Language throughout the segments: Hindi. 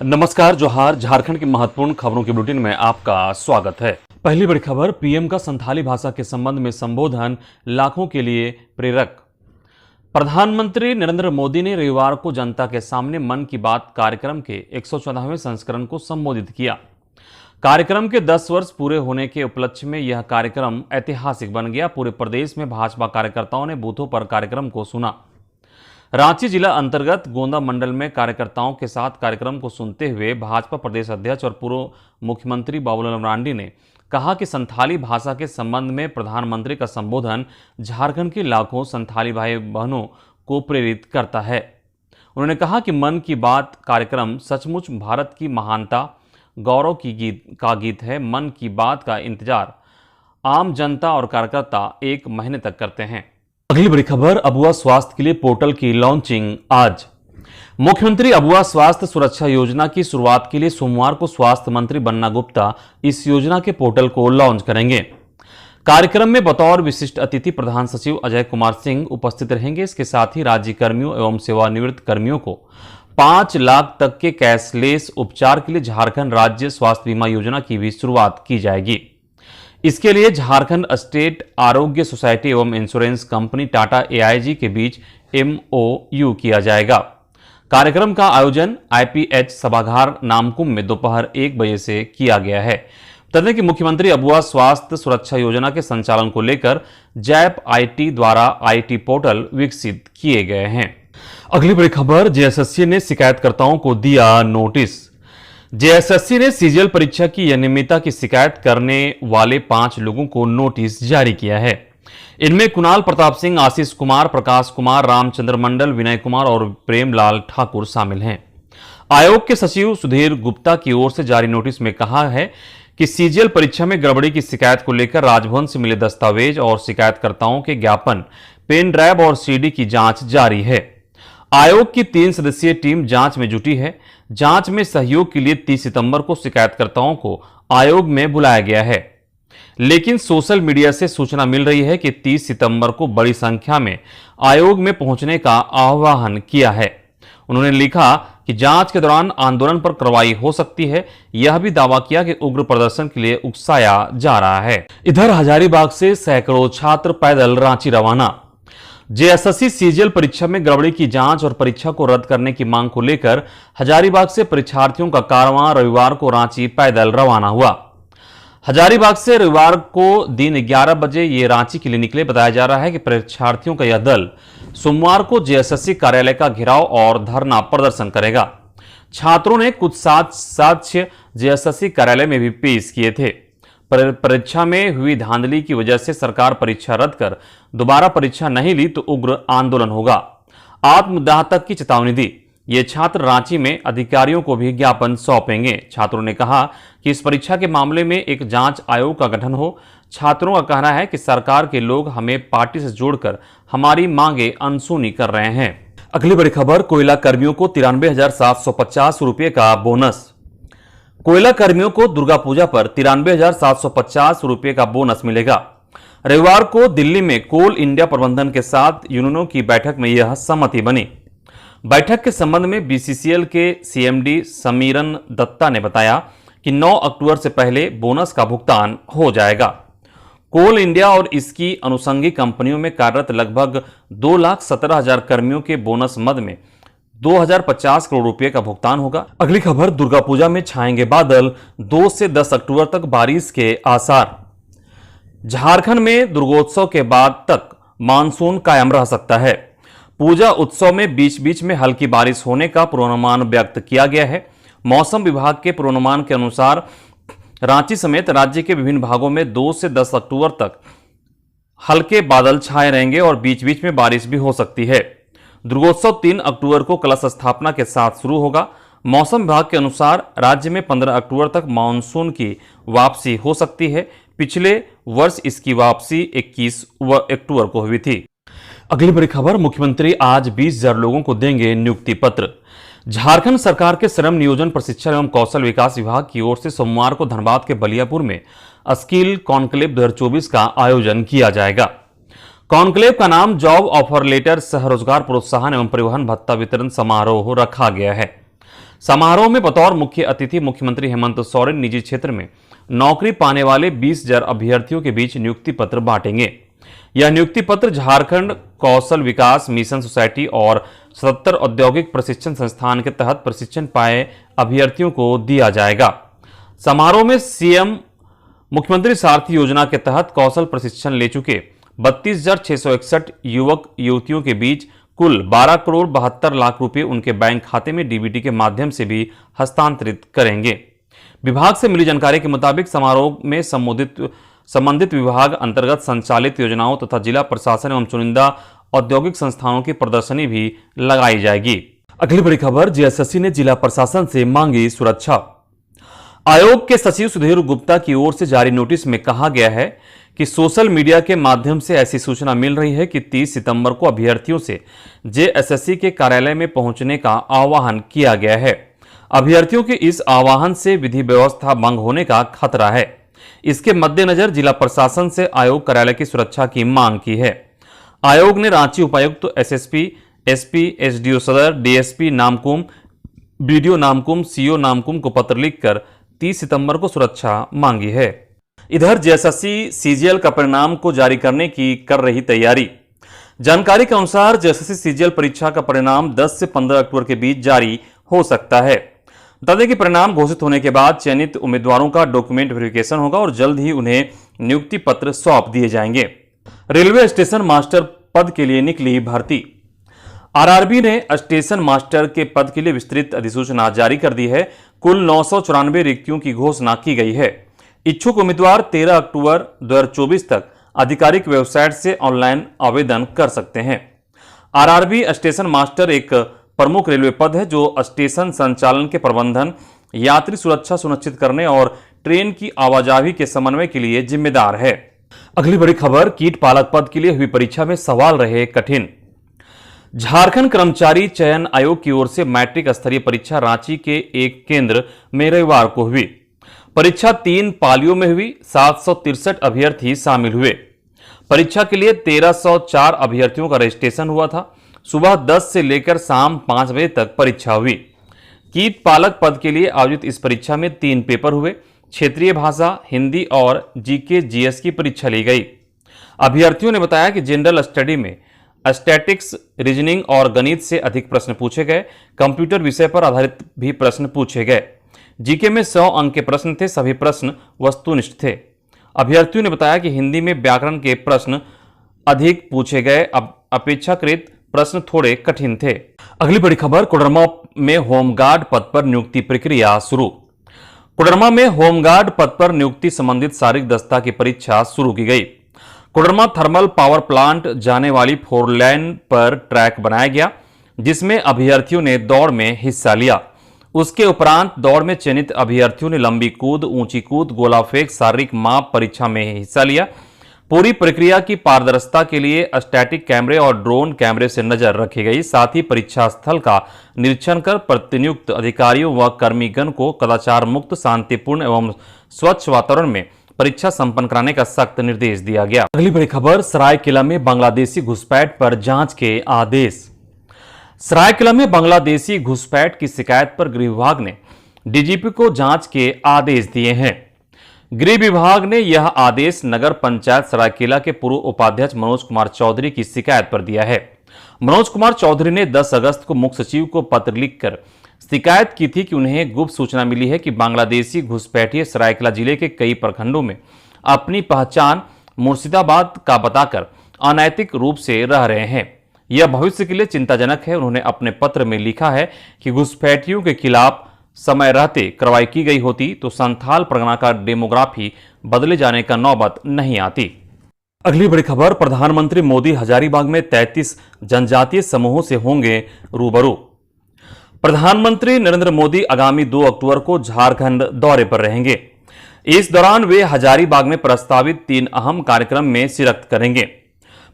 नमस्कार, जोहार। झारखंड की महत्वपूर्ण खबरों के बुलेटिन में आपका स्वागत है। पहली बड़ी खबर, पीएम का संथाली भाषा के संबंध में संबोधन लाखों के लिए प्रेरक। प्रधानमंत्री नरेंद्र मोदी ने रविवार को जनता के सामने मन की बात कार्यक्रम के 114वें संस्करण को संबोधित किया। कार्यक्रम के 10 वर्ष पूरे होने के उपलक्ष्य में यह कार्यक्रम ऐतिहासिक बन गया। पूरे प्रदेश में भाजपा कार्यकर्ताओं ने बूथों पर कार्यक्रम को सुना। रांची जिला अंतर्गत गोंदा मंडल में कार्यकर्ताओं के साथ कार्यक्रम को सुनते हुए भाजपा प्रदेश अध्यक्ष और पूर्व मुख्यमंत्री बाबूलाल मरांडी ने कहा कि संथाली भाषा के संबंध में प्रधानमंत्री का संबोधन झारखंड के लाखों संथाली भाई बहनों को प्रेरित करता है। उन्होंने कहा कि मन की बात कार्यक्रम सचमुच भारत की महानता गौरव की गीत है। मन की बात का इंतजार आम जनता और कार्यकर्ता 1 महीने तक करते हैं। अगली बड़ी खबर, अबुआ स्वास्थ्य के लिए पोर्टल की लॉन्चिंग आज। मुख्यमंत्री अबुआ स्वास्थ्य सुरक्षा योजना की शुरुआत के लिए सोमवार को स्वास्थ्य मंत्री बन्ना गुप्ता इस योजना के पोर्टल को लॉन्च करेंगे। कार्यक्रम में बतौर विशिष्ट अतिथि प्रधान सचिव अजय कुमार सिंह उपस्थित रहेंगे। इसके साथ ही राज्य कर्मियों एवं सेवानिवृत्त कर्मियों को 5 लाख तक के कैशलेस उपचार के लिए झारखंड राज्य स्वास्थ्य बीमा योजना की भी शुरुआत की जाएगी। इसके लिए झारखंड स्टेट आरोग्य सोसाइटी एवं इंश्योरेंस कंपनी टाटा एआईजी के बीच MOU किया जाएगा। कार्यक्रम का आयोजन IPH सभागार नामकुम में दोपहर 1 बजे से किया गया है। बता दें कि मुख्यमंत्री अबुआ स्वास्थ्य सुरक्षा योजना के संचालन को लेकर जैप IT द्वारा IT पोर्टल विकसित किए गए हैं। अगली बड़ी खबर, JSSC ने शिकायतकर्ताओं को दिया नोटिस। JSSC ने सीजीएल परीक्षा की अनियमितता की शिकायत करने वाले 5 लोगों को नोटिस जारी किया है। इनमें कुणाल प्रताप सिंह, आशीष कुमार, प्रकाश कुमार, रामचंद्र मंडल, विनय कुमार और प्रेमलाल ठाकुर शामिल हैं। आयोग के सचिव सुधीर गुप्ता की ओर से जारी नोटिस में कहा है कि सीजीएल परीक्षा में गड़बड़ी की शिकायत को लेकर राजभवन से मिले दस्तावेज और शिकायतकर्ताओं के ज्ञापन, पेन ड्राइव और CD की जांच जारी है। आयोग की 3 सदस्यीय टीम जांच में जुटी है। जांच में सहयोग के लिए 30 सितंबर को शिकायतकर्ताओं को आयोग में बुलाया गया है, लेकिन सोशल मीडिया से सूचना मिल रही है कि 30 सितंबर को बड़ी संख्या में आयोग में पहुंचने का आह्वान किया है। उन्होंने लिखा कि जांच के दौरान आंदोलन पर कार्रवाई हो सकती है। यह भी दावा किया कि उग्र प्रदर्शन के लिए उकसाया जा रहा है। इधर हजारीबाग से सैकड़ों छात्र पैदल रांची रवाना। JSSC सीजीएल परीक्षा में गड़बड़ी की जांच और परीक्षा को रद्द करने की मांग को लेकर हजारीबाग से परीक्षार्थियों का कारवां रविवार को रांची पैदल रवाना हुआ। हजारीबाग से रविवार को दिन 11 बजे ये रांची के लिए निकले। बताया जा रहा है कि परीक्षार्थियों का यह दल सोमवार को JSSC कार्यालय का घेराव और धरना प्रदर्शन करेगा। छात्रों ने कुछ साक्ष्य JSSC कार्यालय में भी पेश किए थे। परीक्षा में हुई धांधली की वजह से सरकार परीक्षा रद्द कर दोबारा परीक्षा नहीं ली तो उग्र आंदोलन होगा। आत्मदाह तक की चेतावनी दी। ये छात्र रांची में अधिकारियों को भी ज्ञापन सौंपेंगे। छात्रों ने कहा कि इस परीक्षा के मामले में एक जांच आयोग का गठन हो। छात्रों का कहना है कि सरकार के लोग हमें पार्टी से जोड़कर हमारी मांगे अनसुनी कर रहे हैं। अगली बड़ी खबर, कोयला कर्मियों को 93,750 रुपये का बोनस। कोयला कर्मियों को दुर्गा पूजा पर 93,750 रुपये का बोनस मिलेगा। रविवार को दिल्ली में कोल इंडिया प्रबंधन के साथ यूनियनों की बैठक में यह सहमति बनी। बैठक के संबंध में BCCL के CMD समीरन दत्ता ने बताया कि 9 अक्टूबर से पहले बोनस का भुगतान हो जाएगा। कोल इंडिया और इसकी अनुषंगी कंपनियों में कार्यरत लगभग 2,17,000 कर्मियों के बोनस मद में 2,050 करोड़ रुपए का भुगतान होगा। अगली खबर, दुर्गा पूजा में छाएंगे बादल, 2 से 10 अक्टूबर तक बारिश के आसार। झारखंड में दुर्गोत्सव के बाद तक मानसून कायम रह सकता है। पूजा उत्सव में बीच बीच में हल्की बारिश होने का पूर्वानुमान व्यक्त किया गया है। मौसम विभाग के पूर्वानुमान के अनुसार रांची समेत राज्य के विभिन्न भागों में 2 से 10 अक्टूबर तक हल्के बादल छाए रहेंगे और बीच बीच में बारिश भी हो सकती है। दुर्गोत्सव 3 अक्टूबर को कलश स्थापना के साथ शुरू होगा। मौसम विभाग के अनुसार राज्य में 15 अक्टूबर तक मानसून की वापसी हो सकती है। पिछले वर्ष इसकी वापसी 21 अक्टूबर को हुई थी। अगली बड़ी खबर, मुख्यमंत्री आज 20,000 लोगों को देंगे नियुक्ति पत्र। झारखंड सरकार के श्रम नियोजन प्रशिक्षण एवं कौशल विकास विभाग की ओर से सोमवार को धनबाद के बलियापुर में स्किल कॉन्क्लेव 2024 का आयोजन किया जाएगा। कॉन्क्लेव का नाम जॉब ऑफर लेटर सह रोजगार प्रोत्साहन एवं परिवहन भत्ता वितरण समारोह रखा गया है। समारोह में बतौर मुख्य अतिथि मुख्यमंत्री हेमंत सोरेन निजी क्षेत्र में नौकरी पाने वाले 20,000 अभ्यर्थियों के बीच नियुक्ति पत्र बांटेंगे। यह नियुक्ति पत्र झारखंड कौशल विकास मिशन सोसाइटी और 77 औद्योगिक प्रशिक्षण संस्थान के तहत प्रशिक्षण पाए अभ्यर्थियों को दिया जाएगा। समारोह में सीएम मुख्यमंत्री सारथी योजना के तहत कौशल प्रशिक्षण ले चुके 32,661 युवक युवतियों के बीच कुल 12 करोड़ 72 लाख रुपए उनके बैंक खाते में डीबीटी के माध्यम से भी हस्तांतरित करेंगे। विभाग से मिली जानकारी के मुताबिक समारोह में संबंधित विभाग अंतर्गत संचालित योजनाओं तथा जिला प्रशासन एवं चुनिंदा औद्योगिक संस्थानों की प्रदर्शनी भी लगाई जाएगी। अगली बड़ी खबर, जेएसएससी ने जिला प्रशासन से मांगी सुरक्षा। आयोग के सचिव सुधीर गुप्ता की ओर से जारी नोटिस में कहा गया है कि सोशल मीडिया के माध्यम से ऐसी सूचना मिल रही है कि 30 सितंबर को अभ्यर्थियों से जेएसएससी के कार्यालय में पहुंचने का आह्वान किया गया है। अभ्यर्थियों के इस आह्वान से विधि व्यवस्था भंग होने का खतरा है। इसके मद्देनजर जिला प्रशासन से आयोग कार्यालय की सुरक्षा की मांग की है। आयोग ने रांची उपायुक्त, एसएसपी, एसपी, एसडीओ सदर, DSP Namkum, BDO Namkum, CO Namkum को पत्र लिखकर 30 सितंबर को सुरक्षा मांगी है। इधर जेएसएससी सीजीएल का परिणाम को जारी करने की कर रही तैयारी। जानकारी के अनुसार जेएसएससी सीजीएल परीक्षा का परिणाम 10 से 15 अक्टूबर के बीच जारी हो सकता है। बता दें कि परिणाम घोषित होने के बाद चयनित उम्मीदवारों का डॉक्यूमेंट वेरिफिकेशन होगा और जल्द ही उन्हें नियुक्ति पत्र सौंप दिए जाएंगे। रेलवे स्टेशन मास्टर पद के लिए निकली भर्ती। आरआरबी ने स्टेशन मास्टर के पद के लिए विस्तृत अधिसूचना जारी कर दी है। कुल 994 रिक्तियों की घोषणा की गई है। इच्छुक उम्मीदवार 13 अक्टूबर 2024 तक आधिकारिक वेबसाइट से ऑनलाइन आवेदन कर सकते हैं। आरआरबी स्टेशन मास्टर एक प्रमुख रेलवे पद है जो स्टेशन संचालन के प्रबंधन, यात्री सुरक्षा सुनिश्चित करने और ट्रेन की आवाजाही के समन्वय के लिए जिम्मेदार है। अगली बड़ी खबर, कीट पालक पद के लिए हुई परीक्षा में सवाल रहे कठिन। झारखंड कर्मचारी चयन आयोग की ओर से मैट्रिक स्तरीय परीक्षा रांची के एक केंद्र में रविवार को हुई। परीक्षा 3 पालियों में हुई। 763 अभ्यर्थी शामिल हुए। परीक्षा के लिए 1304 अभ्यर्थियों का रजिस्ट्रेशन हुआ था। सुबह 10 से लेकर शाम 5 बजे तक परीक्षा हुई। कीट पालक पद के लिए आयोजित इस परीक्षा में 3 पेपर हुए। क्षेत्रीय भाषा, हिंदी और जीके जीएस की परीक्षा ली गई। अभ्यर्थियों ने बताया कि जनरल स्टडी में स्टैटिक्स, रीजनिंग और गणित से अधिक प्रश्न पूछे गए। कंप्यूटर विषय पर आधारित भी प्रश्न पूछे गए। जीके में 100 अंक के प्रश्न थे। सभी प्रश्न वस्तुनिष्ठ थे। अभ्यर्थियों ने बताया कि हिंदी में व्याकरण के प्रश्न अधिक पूछे गए। अपेक्षाकृत प्रश्न थोड़े कठिन थे। अगली बड़ी खबर, कोडरमा में होमगार्ड पद पर नियुक्ति प्रक्रिया शुरू। कोडरमा में होमगार्ड पद पर नियुक्ति संबंधित शारीरिक दक्षता की परीक्षा शुरू की गई। कोडरमा थर्मल पावर प्लांट जाने वाली 4 लेन पर ट्रैक बनाया गया जिसमें अभ्यर्थियों ने दौड़ में हिस्सा लिया। उसके उपरांत दौड़ में चयनित अभ्यर्थियों ने लंबी कूद, ऊंची कूद, गोला फेंक, शारीरिक माप परीक्षा में हिस्सा लिया। पूरी प्रक्रिया की पारदर्शिता के लिए स्टैटिक कैमरे और ड्रोन कैमरे से नजर रखी गई। साथ ही परीक्षा स्थल का निरीक्षण कर प्रतिनियुक्त अधिकारियों व कर्मीगण को कदाचार मुक्त, शांतिपूर्ण एवं स्वच्छ वातावरण में परीक्षा संपन्न कराने का सख्त निर्देश दिया गया। अगली बड़ी खबर, सरायकेला में बांग्लादेशी घुसपैठ पर जांच के आदेश। सरायकेला में बांग्लादेशी घुसपैठ की शिकायत पर गृह विभाग ने डीजीपी को जांच के आदेश दिए हैं। गृह विभाग ने यह आदेश नगर पंचायत सरायकेला के पूर्व उपाध्यक्ष मनोज कुमार चौधरी की शिकायत पर दिया है। मनोज कुमार चौधरी ने 10 अगस्त को मुख्य सचिव को पत्र लिखकर शिकायत की थी कि उन्हें गुप्त सूचना मिली है कि बांग्लादेशी घुसपैठिए सरायकेला जिले के कई प्रखंडों में अपनी पहचान मुर्शिदाबाद का बताकर अनैतिक रूप से रह रहे हैं। यह भविष्य के लिए चिंताजनक है। उन्होंने अपने पत्र में लिखा है कि घुसपैठियों के खिलाफ समय रहते कार्रवाई की गई होती तो संथाल परगना का डेमोग्राफी बदले जाने का नौबत नहीं आती। अगली बड़ी खबर, प्रधानमंत्री मोदी हजारीबाग में 33 जनजातीय समूहों से होंगे रूबरू। प्रधानमंत्री नरेंद्र मोदी आगामी 2 अक्टूबर को झारखंड दौरे पर रहेंगे। इस दौरान वे हजारीबाग में प्रस्तावित 3 अहम कार्यक्रम में शिरकत करेंगे।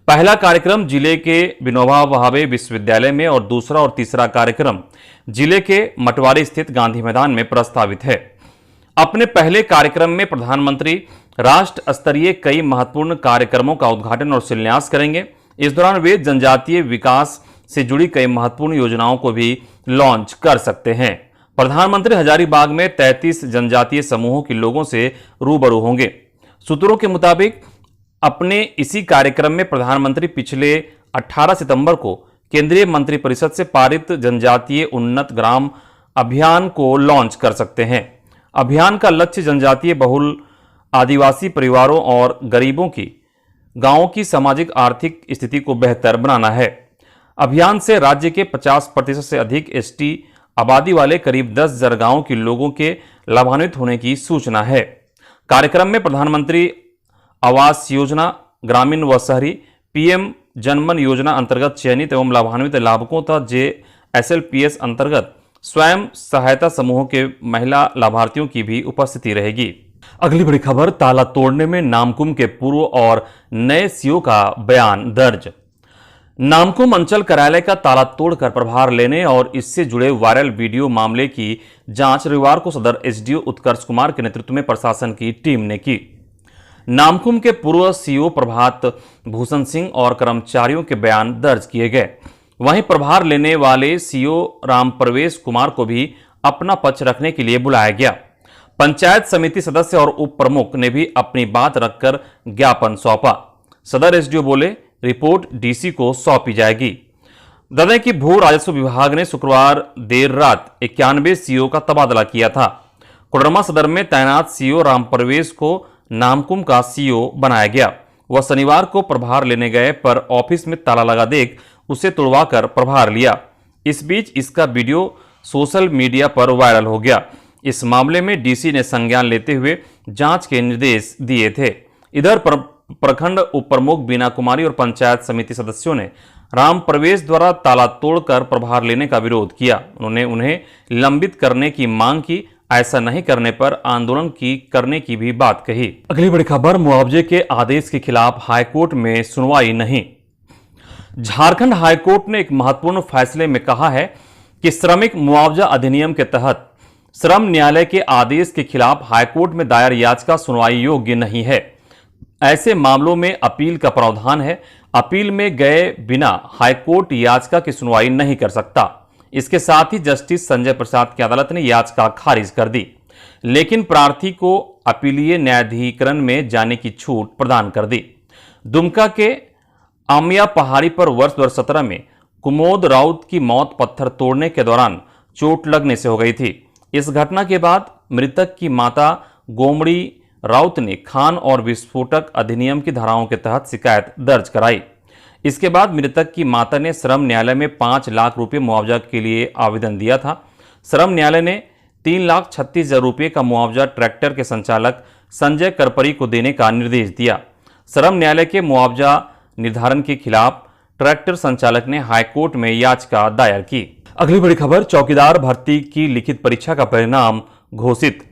पहला कार्यक्रम जिले के विनोबा भावे विश्वविद्यालय में और दूसरा और तीसरा कार्यक्रम जिले के मटवारी स्थित गांधी मैदान में प्रस्तावित है। अपने पहले कार्यक्रम में प्रधानमंत्री राष्ट्र स्तरीय कई महत्वपूर्ण कार्यक्रमों का उद्घाटन और शिलान्यास करेंगे। इस दौरान वे जनजातीय विकास से जुड़ी कई महत्वपूर्ण योजनाओं को भी लॉन्च कर सकते हैं। प्रधानमंत्री हजारीबाग में 33 जनजातीय समूहों के लोगों से रूबरू होंगे। सूत्रों के मुताबिक अपने इसी कार्यक्रम में प्रधानमंत्री पिछले 18 सितंबर को केंद्रीय मंत्रिपरिषद से पारित जनजातीय उन्नत ग्राम अभियान को लॉन्च कर सकते हैं। अभियान का लक्ष्य जनजातीय बहुल आदिवासी परिवारों और गरीबों की गांवों की सामाजिक आर्थिक स्थिति को बेहतर बनाना है। अभियान से राज्य के 50% से अधिक एसटी आबादी वाले करीब 10,000 गांवों के लोगों के लाभान्वित होने की सूचना है। कार्यक्रम में प्रधानमंत्री आवास योजना, ग्रामीण व शहरी, पीएम जनमन योजना अंतर्गत चयनित एवं लाभान्वित लाभुकों तथा JSLPS अंतर्गत स्वयं सहायता समूहों के महिला लाभार्थियों की भी उपस्थिति रहेगी। अगली बड़ी खबर, ताला तोड़ने में नामकुम के पूर्व और नए सीओ का बयान दर्ज। नामकुम अंचल कार्यालय का ताला तोड़कर प्रभार लेने और इससे जुड़े वायरल वीडियो मामले की जांच रविवार को सदर एसडीओ उत्कर्ष कुमार के नेतृत्व में प्रशासन की टीम ने की। नामकुम के पूर्व सीओ प्रभात भूषण सिंह और कर्मचारियों के बयान दर्ज किए गए। वहीं प्रभार लेने वाले सीओ राम प्रवेश कुमार को भी अपना पक्ष रखने के लिए बुलाया गया। पंचायत समिति सदस्य और उप प्रमुख ने भी अपनी बात रखकर ज्ञापन सौंपा। सदर एसडीओ बोले, रिपोर्ट डीसी को सौंपी जाएगी। बता दें कि भू राजस्व विभाग ने शुक्रवार देर रात 91 सीओ का तबादला किया था। कोडरमा सदर में तैनात सीओ राम प्रवेश को नामकुम का सीओ बनाया गया। वह शनिवार को प्रभार लेने गए पर ऑफिस में ताला लगा देख उसे तोड़वाकर प्रभार लिया। इस बीच इसका वीडियो सोशल मीडिया पर वायरल हो गया। इस मामले में डीसी ने संज्ञान लेते हुए जांच के निर्देश दिए थे। इधर प्रखंड उप प्रमुख बीना कुमारी और पंचायत समिति सदस्यों ने राम प्रवेश द्वारा ताला तोड़कर प्रभार लेने का विरोध किया। उन्होंने उन्हें निलंबित करने की मांग की। ऐसा नहीं करने पर आंदोलन करने की भी बात कही। अगली बड़ी खबर, मुआवजे के आदेश के खिलाफ हाईकोर्ट में सुनवाई नहीं। झारखंड हाईकोर्ट ने एक महत्वपूर्ण फैसले में कहा है कि श्रमिक मुआवजा अधिनियम के तहत श्रम न्यायालय के आदेश के खिलाफ हाईकोर्ट में दायर याचिका सुनवाई योग्य नहीं है। ऐसे मामलों में अपील का प्रावधान है। अपील में गए बिना हाईकोर्ट याचिका की सुनवाई नहीं कर सकता। इसके साथ ही जस्टिस संजय प्रसाद की अदालत ने याचिका खारिज कर दी, लेकिन प्रार्थी को अपीलीय न्यायाधिकरण में जाने की छूट प्रदान कर दी। दुमका के आमिया पहाड़ी पर वर्ष 2017 में कुमोद राउत की मौत पत्थर तोड़ने के दौरान चोट लगने से हो गई थी। इस घटना के बाद मृतक की माता गोमड़ी राउत ने खान और विस्फोटक अधिनियम की धाराओं के तहत शिकायत दर्ज कराई। इसके बाद मृतक की माता ने श्रम न्यायालय में 5 लाख रुपए मुआवजा के लिए आवेदन दिया था। श्रम न्यायालय ने 3,36,000 रुपए का मुआवजा ट्रैक्टर के संचालक संजय करपरी को देने का निर्देश दिया। श्रम न्यायालय के मुआवजा निर्धारण के खिलाफ ट्रैक्टर संचालक ने हाईकोर्ट में याचिका दायर की। अगली बड़ी खबर, चौकीदार भर्ती की लिखित परीक्षा का परिणाम घोषित।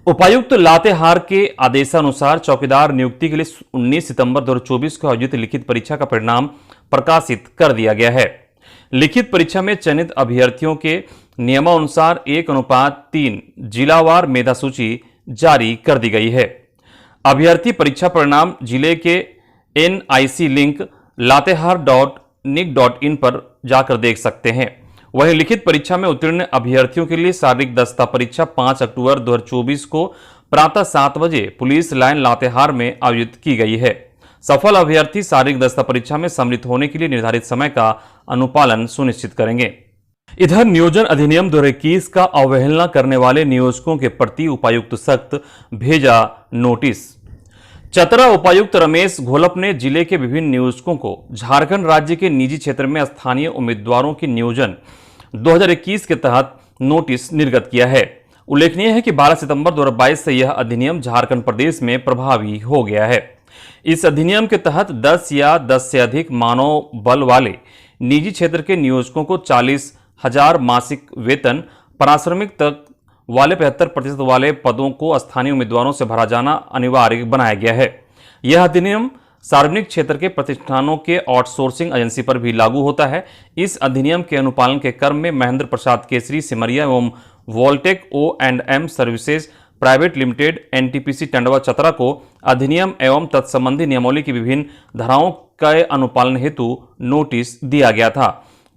उपायुक्त लातेहार के आदेशानुसार चौकीदार नियुक्ति के लिए 19 सितंबर 2024 को आयोजित लिखित परीक्षा का परिणाम प्रकाशित कर दिया गया है। लिखित परीक्षा में चयनित अभ्यर्थियों के नियमानुसार 1:3 जिलावार मेधा सूची जारी कर दी गई है। अभ्यर्थी परीक्षा परिणाम जिले के NIC लिंक latehar.nic.in पर जाकर देख सकते हैं। वहीं लिखित परीक्षा में उत्तीर्ण अभ्यर्थियों के लिए शारीरिक दक्षता परीक्षा 5 अक्टूबर 2024 को प्रातः 7 बजे पुलिस लाइन लातेहार में आयोजित की गई है। सफल अभ्यर्थी शारीरिक दक्षता परीक्षा में सम्मिलित होने के लिए निर्धारित समय का अनुपालन सुनिश्चित करेंगे। इधर नियोजन अधिनियम 2021 का अवहेलना करने वाले नियोजकों के प्रति उपायुक्त सख्त भेजा नोटिस। चतरा उपायुक्त रमेश घोलप ने जिले के विभिन्न नियोजकों को झारखंड राज्य के निजी क्षेत्र में स्थानीय उम्मीदवारों की नियोजन 2021 के तहत नोटिस निर्गत किया है। उल्लेखनीय है कि 12 सितंबर 2022 से यह अधिनियम झारखंड प्रदेश में प्रभावी हो गया है। इस अधिनियम के तहत 10 या 10 से अधिक मानव बल वाले निजी क्षेत्र के नियोजकों को 40,000 मासिक वेतन, पारिश्रमिक तक वाले 75% वाले पदों को स्थानीय उम्मीदवारों से भरा जाना अनिवार्य बनाया गया है। यह अधिनियम सार्वजनिक क्षेत्र के प्रतिष्ठानों के आउटसोर्सिंग एजेंसी पर भी लागू होता है। इस अधिनियम के अनुपालन के क्रम में महेंद्र प्रसाद केसरी सिमरिया एवं वोल्टेक O&M services private limited NTPC Tandwa Chatra को अधिनियम एवं तत्संबंधी नियमावली की विभिन्न धाराओं के अनुपालन हेतु नोटिस दिया गया था।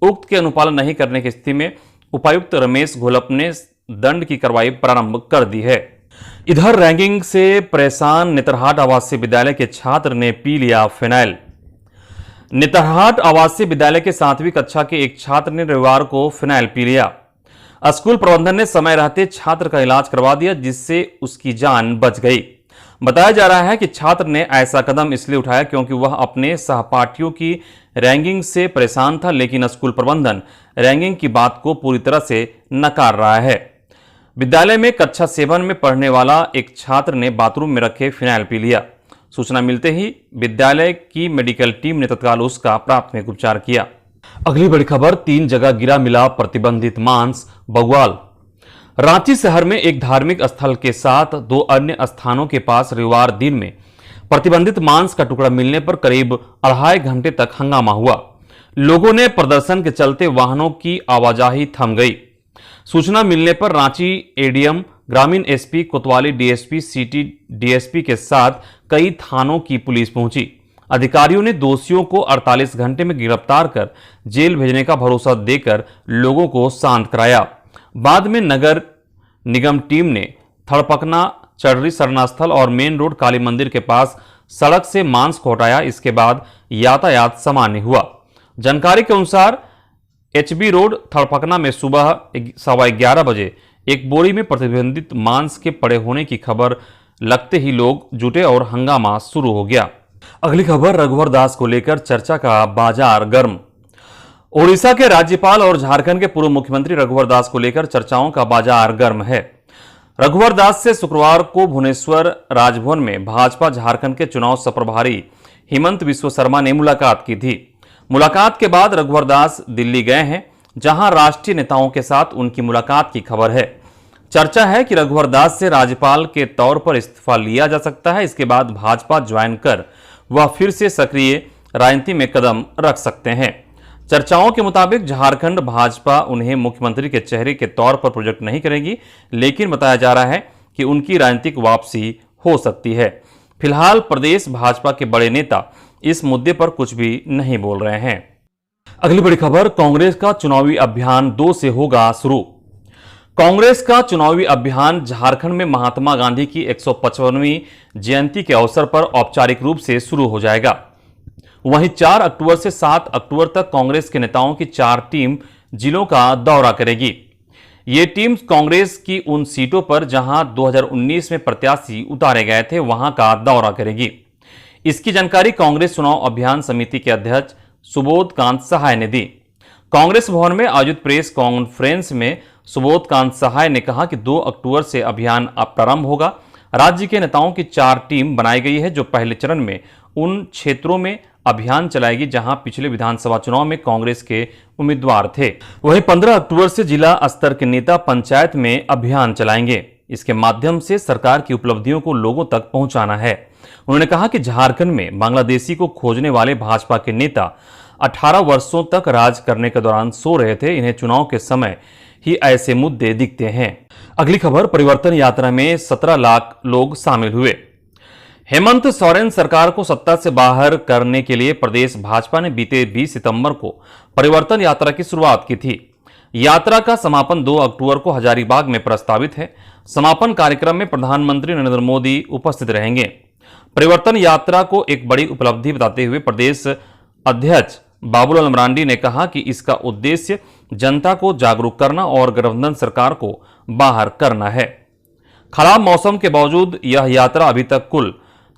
उक्त के अनुपालन नहीं करने की स्थिति में उपायुक्त रमेश घोलप ने दंड की कार्रवाई प्रारंभ कर दी है। इधर रैंकिंग से परेशान नेतरहाट आवासीय विद्यालय के छात्र ने पी लिया फिनाइल। नेतरहाट आवासीय विद्यालय के 7वीं कक्षा के एक छात्र ने रविवार को फिनाइल पी लिया। स्कूल प्रबंधन ने समय रहते छात्र का इलाज करवा दिया, जिससे उसकी जान बच गई। बताया जा रहा है कि छात्र ने ऐसा कदम इसलिए उठाया क्योंकि वह अपने सहपाठियों की रैंकिंग से परेशान था, लेकिन स्कूल प्रबंधन रैंकिंग की बात को पूरी तरह से नकार रहा है। विद्यालय में कक्षा 7 में पढ़ने वाला एक छात्र ने बाथरूम में रखे फिनाइल पी लिया। सूचना मिलते ही विद्यालय की मेडिकल टीम ने तत्काल उसका प्राथमिक उपचार किया। अगली बड़ी खबर, 3 जगह गिरा मिला प्रतिबंधित मांस बग्वाल। रांची शहर में एक धार्मिक स्थल के साथ 2 अन्य स्थानों के पास रविवार दिन में प्रतिबंधित मांस का टुकड़ा मिलने पर करीब 2.5 घंटे तक हंगामा हुआ। लोगों ने प्रदर्शन के चलते वाहनों की आवाजाही थम गई। सूचना मिलने पर रांची एडीएम, ग्रामीण एसपी, कोतवाली डीएसपी, सिटी डीएसपी के साथ कई थानों की पुलिस पहुंची। अधिकारियों ने दोषियों को 48 घंटे में गिरफ्तार कर जेल भेजने का भरोसा देकर लोगों को शांत कराया। बाद में नगर निगम टीम ने थड़पकना, चढ़री शरणास्थल और मेन रोड काली मंदिर के पास सड़क से मांस को हटाया। इसके बाद यातायात सामान्य हुआ। जानकारी के अनुसार एचबी रोड थड़पकना में सुबह 11:15 बजे एक बोरी में प्रतिबंधित मांस के पड़े होने की खबर लगते ही लोग जुटे और हंगामा शुरू हो गया। अगली खबर, रघुवर दास को लेकर चर्चा का बाजार गर्म। ओडिशा के राज्यपाल और झारखंड के पूर्व मुख्यमंत्री रघुवर दास को लेकर चर्चाओं का बाजार गर्म है। रघुवर दास से शुक्रवार को भुवनेश्वर राजभवन में भाजपा झारखंड के चुनाव सह-प्रभारी हेमंत बिस्व शर्मा ने मुलाकात की थी। मुलाकात के बाद रघुवर दास दिल्ली गए हैं, जहां राष्ट्रीय नेताओं के साथ उनकी मुलाकात की खबर है। चर्चा है कि रघुवर दास से राज्यपाल के तौर पर इस्तीफा लिया जा सकता है। इसके बाद भाजपा ज्वाइन कर वह फिर से सक्रिय राजनीति में कदम रख सकते हैं। चर्चाओं के मुताबिक झारखंड भाजपा उन्हें मुख्यमंत्री के चेहरे के तौर पर प्रोजेक्ट नहीं करेगी, लेकिन बताया जा रहा है कि उनकी राजनीतिक वापसी हो सकती है। फिलहाल प्रदेश भाजपा के बड़े नेता इस मुद्दे पर कुछ भी नहीं बोल रहे हैं। अगली बड़ी खबर, कांग्रेस का चुनावी अभियान 2 से होगा शुरू। कांग्रेस का चुनावी अभियान झारखंड में महात्मा गांधी की 155वीं जयंती के अवसर पर औपचारिक रूप से शुरू हो जाएगा। वहीं 4 अक्टूबर से 7 अक्टूबर तक कांग्रेस के नेताओं की 4 टीम जिलों का दौरा करेगी। ये टीम कांग्रेस की उन सीटों पर जहां 2019 में प्रत्याशी उतारे गए थे, वहां का दौरा करेगी। इसकी जानकारी कांग्रेस चुनाव अभियान समिति के अध्यक्ष सुबोध कांत सहाय ने दी। कांग्रेस भवन में आयोजित प्रेस कॉन्फ्रेंस में सुबोध कांत सहाय ने कहा कि 2 अक्टूबर से अभियान प्रारंभ होगा। राज्य के नेताओं की 4 टीम बनाई गई है, जो पहले चरण में उन क्षेत्रों में अभियान चलाएगी जहां पिछले विधानसभा चुनाव में कांग्रेस के उम्मीदवार थे। वहीं 15 अक्टूबर से जिला स्तर के नेता पंचायत में अभियान चलाएंगे। इसके माध्यम से सरकार की उपलब्धियों को लोगों तक पहुंचाना है। उन्होंने कहा कि झारखंड में बांग्लादेशी को खोजने वाले भाजपा के नेता 18 वर्षों तक राज करने के दौरान सो रहे थे। इन्हें चुनाव के समय ही ऐसे मुद्दे दिखते हैं। अगली खबर, परिवर्तन यात्रा में 17 लाख लोग शामिल हुए। हेमंत सोरेन सरकार को सत्ता से बाहर करने के लिए प्रदेश भाजपा ने बीते 20 सितंबर को परिवर्तन यात्रा की शुरुआत की थी। यात्रा का समापन 2 अक्टूबर को हजारीबाग में प्रस्तावित है। समापन कार्यक्रम में प्रधानमंत्री नरेंद्र मोदी उपस्थित रहेंगे। परिवर्तन यात्रा को एक बड़ी उपलब्धि बताते हुए प्रदेश अध्यक्ष बाबूलाल मरांडी ने कहा कि इसका उद्देश्य जनता को जागरूक करना और गठबंधन सरकार को बाहर करना है। खराब मौसम के बावजूद यह यात्रा अभी तक कुल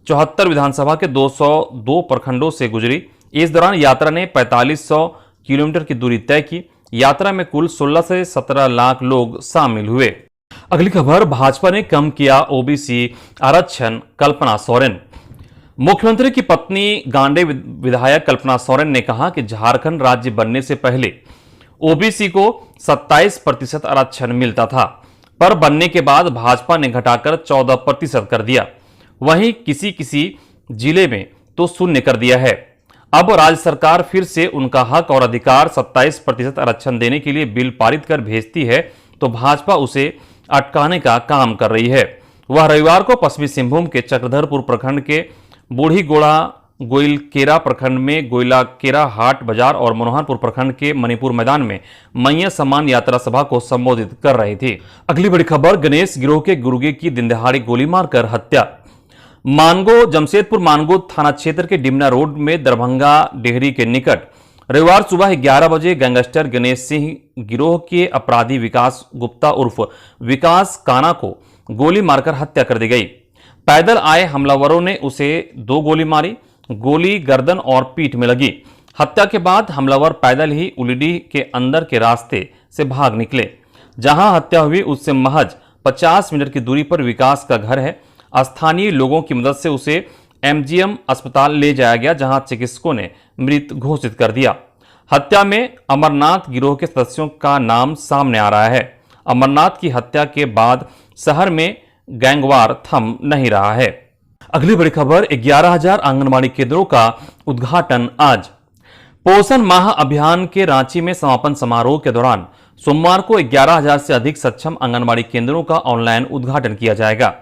74 विधानसभा के 202 प्रखंडों से गुजरी। इस दौरान यात्रा ने 4500 किलोमीटर की दूरी तय की। यात्रा में कुल 16 से 17 लाख लोग शामिल हुए। अगली खबर, भाजपा ने कम किया ओबीसी आरक्षण, कल्पना सोरेन। मुख्यमंत्री की पत्नी गांडे विधायक कल्पना सोरेन ने कहा कि झारखंड राज्य बनने से पहले ओबीसी को 27% आरक्षण मिलता था, पर बनने के बाद भाजपा ने घटाकर 14% कर दिया। वहीं किसी किसी जिले में तो शून्य कर दिया है। अब राज्य सरकार फिर से उनका हक और अधिकार 27% आरक्षण देने के लिए बिल पारित कर भेजती है, तो भाजपा उसे अटकाने का काम कर रही है। वह रविवार को पश्चिमी सिंहभूम के चक्रधरपुर प्रखंड के बूढ़ी गोड़ा गोइलकेरा प्रखंड में गोइलाकेरा हाट बाजार और मनोहरपुर प्रखंड के मणिपुर मैदान में मैया सम्मान यात्रा सभा को संबोधित कर रही थी। अगली बड़ी खबर, गणेश गिरोह के गुर्गे की दिन दहाड़े गोली मारकर हत्या। मानगो जमशेदपुर मानगो थाना क्षेत्र के डिमना रोड में दरभंगा डेहरी के निकट रविवार सुबह 11 बजे गैंगस्टर गणेश सिंह गिरोह के अपराधी विकास गुप्ता उर्फ विकास काना को गोली मारकर हत्या कर दी गई। पैदल आए हमलावरों ने उसे 2 गोली मारी। गोली गर्दन और पीठ में लगी। हत्या के बाद हमलावर पैदल ही उलिडी के अंदर के रास्ते से भाग निकले। जहां हत्या हुई उससे महज 50 मीटर की दूरी पर विकास का घर है। स्थानीय लोगों की मदद से उसे एमजीएम अस्पताल ले जाया गया, जहां चिकित्सकों ने मृत घोषित कर दिया। हत्या में अमरनाथ गिरोह के सदस्यों का नाम सामने आ रहा है। अमरनाथ की हत्या के बाद शहर में गैंगवार थम नहीं रहा है। अगली बड़ी खबर, 11,000 आंगनबाड़ी केंद्रों का उद्घाटन आज। पोषण माह अभियान के रांची में समापन समारोह के दौरान सोमवार को 11,000 से अधिक सक्षम आंगनबाड़ी केंद्रों का ऑनलाइन उद्घाटन किया जाएगा।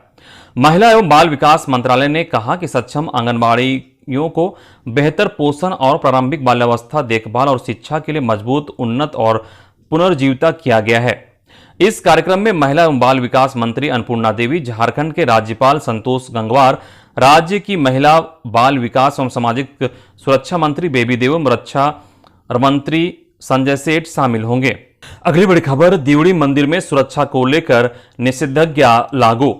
महिला एवं बाल विकास मंत्रालय ने कहा कि सक्षम आंगनबाड़ियों को बेहतर पोषण और प्रारंभिक बाल्यावस्था देखभाल और शिक्षा के लिए मजबूत, उन्नत और पुनर्जीवित किया गया है। इस कार्यक्रम में महिला एवं बाल विकास मंत्री अन्नपूर्णा देवी, झारखंड के राज्यपाल संतोष गंगवार, राज्य की महिला बाल विकास एवं सामाजिक सुरक्षा मंत्री बेबी देवम, रक्षा मंत्री संजय सेठ शामिल होंगे। अगली बड़ी खबर, दिवड़ी मंदिर में सुरक्षा को लेकर निषेधाज्ञा लागू।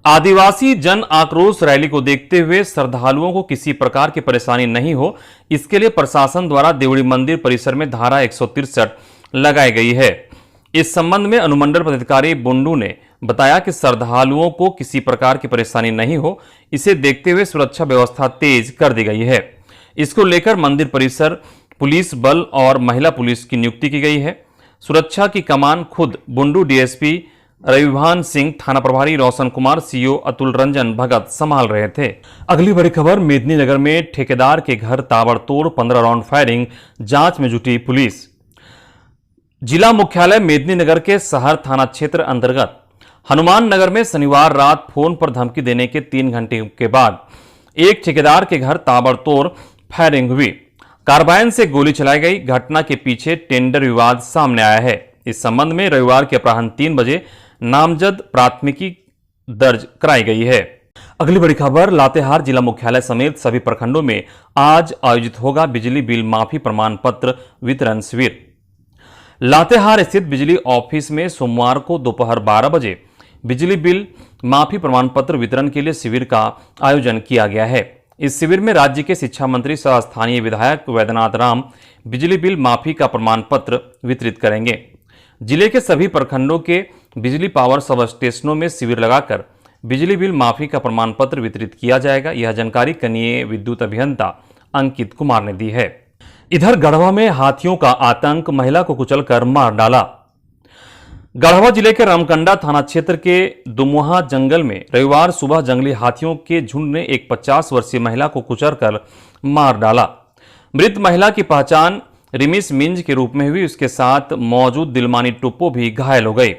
आदिवासी जन आक्रोश रैली को देखते हुए श्रद्धालुओं को किसी प्रकार की परेशानी नहीं हो, इसके लिए प्रशासन द्वारा दिवड़ी मंदिर परिसर में धारा 163 लगाई गई है। इस संबंध में अनुमंडल पदाधिकारी बुंडू ने बताया कि श्रद्धालुओं को किसी प्रकार की परेशानी नहीं हो, इसे देखते हुए सुरक्षा व्यवस्था तेज कर दी गई है। इसको लेकर मंदिर परिसर पुलिस बल और महिला पुलिस की नियुक्ति की गई है। सुरक्षा की कमान खुद बुंडू डीएसपी रविभान सिंह, थाना प्रभारी रोशन कुमार, सीओ अतुल रंजन भगत संभाल रहे थे। अगली बड़ी खबर, मेदिनीनगर में ठेकेदार के घर ताबड़तोड़ 15 राउंड फायरिंग, जांच में जुटी पुलिस। जिला मुख्यालय मेदिनीनगर के शहर थाना क्षेत्र अंतर्गत हनुमान नगर में शनिवार रात फोन पर धमकी देने के 3 घंटे के बाद एक ठेकेदार के घर ताबड़तोड़ फायरिंग हुई। कार्बाइन से गोली चलाई गई। घटना के पीछे टेंडर विवाद सामने आया है। इस संबंध में रविवार के अपराह्न 3 बजे नामजद प्राथमिकी दर्ज कराई गई है। अगली बड़ी खबर, लातेहार जिला मुख्यालय समेत सभी प्रखंडों में आज आयोजित होगा बिजली बिल माफी प्रमाण पत्र वितरण शिविर। लातेहार स्थित बिजली ऑफिस में सोमवार को दोपहर 12 बजे बिजली बिल माफी प्रमाण पत्र वितरण के लिए शिविर का आयोजन किया गया है। इस शिविर में राज्य के शिक्षा मंत्री सह स्थानीय विधायक वैद्यनाथ राम बिजली बिल माफी का प्रमाण पत्र वितरित करेंगे। जिले के सभी प्रखंडों के बिजली पावर सब स्टेशनों में शिविर लगाकर बिजली बिल माफी का प्रमाण पत्र वितरित किया जाएगा। यह जानकारी कनीय विद्युत अभियंता अंकित कुमार ने दी है। इधर गढ़वा में हाथियों का आतंक, महिला को कुचलकर मार डाला। गढ़वा जिले के रामकंडा थाना क्षेत्र के दुमुहा जंगल में रविवार सुबह जंगली हाथियों के झुंड ने एक 50 वर्षीय महिला को कुचलकर मार डाला। मृत महिला की पहचान रिमिस मिंज के रूप में हुई। उसके साथ मौजूद दिलमानी टुप्पो भी घायल हो गए।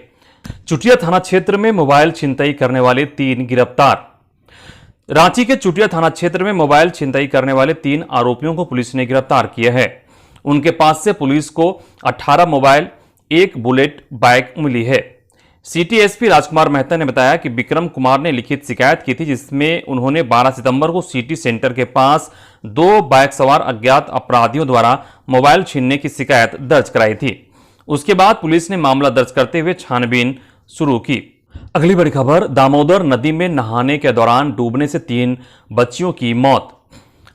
चुटिया थाना क्षेत्र में मोबाइल छिनतई करने वाले 3 गिरफ्तार। रांची के चुटिया थाना क्षेत्र में मोबाइल छिनतई करने वाले 3 आरोपियों को पुलिस ने गिरफ्तार किया है। उनके पास से पुलिस को 18 मोबाइल, 1 बुलेट बाइक मिली है। सिटी एसपी राजकुमार मेहता ने बताया कि विक्रम कुमार ने लिखित शिकायत की थी, जिसमें उन्होंने 12 सितंबर को सिटी सेंटर के पास 2 बाइक सवार अज्ञात अपराधियों द्वारा मोबाइल छीनने की शिकायत दर्ज कराई थी। उसके बाद पुलिस ने मामला दर्ज करते हुए छानबीन शुरू की। अगली बड़ी खबर, दामोदर नदी में नहाने के दौरान डूबने से 3 बच्चियों की मौत।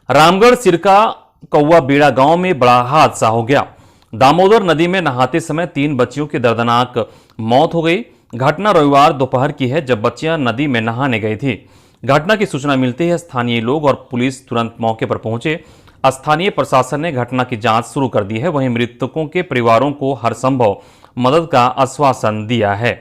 रामगढ़ सिरका कौवा बेड़ा गांव में बड़ा हादसा हो गया। दामोदर नदी में नहाते समय 3 बच्चियों की दर्दनाक मौत हो गई। घटना रविवार दोपहर की है, जब बच्चियां नदी में नहाने गई थी। घटना की सूचना मिलते ही स्थानीय लोग और पुलिस तुरंत मौके पर पहुंचे। स्थानीय प्रशासन ने घटना की जांच शुरू कर दी है। वहीं मृतकों के परिवारों को हर संभव मदद का आश्वासन दिया है।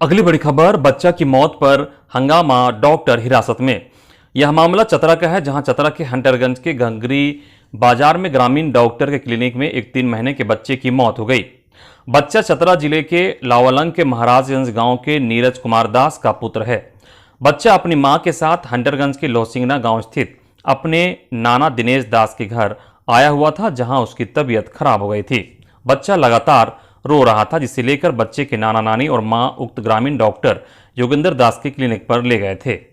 अगली बड़ी खबर, बच्चा की मौत पर हंगामा, डॉक्टर हिरासत में। यह मामला चतरा का है, जहां चतरा के हंटरगंज के गंगरी बाजार में ग्रामीण डॉक्टर के क्लिनिक में एक 3 महीने के बच्चे की मौत हो गई। बच्चा चतरा जिले के लावलंग के महाराजगंज गांव के नीरज कुमार दास का पुत्र है। बच्चा अपनी मां के साथ हंटरगंज के लोहसिंगना गांव स्थित अपने नाना दिनेश दास के घर आया हुआ था, जहां उसकी तबीयत खराब हो गई थी। बच्चा लगातार रो रहा था, जिसे लेकर बच्चे के नाना नानी और मां उक्त ग्रामीण डॉक्टर योगेंद्र दास के क्लिनिक पर ले गए थे।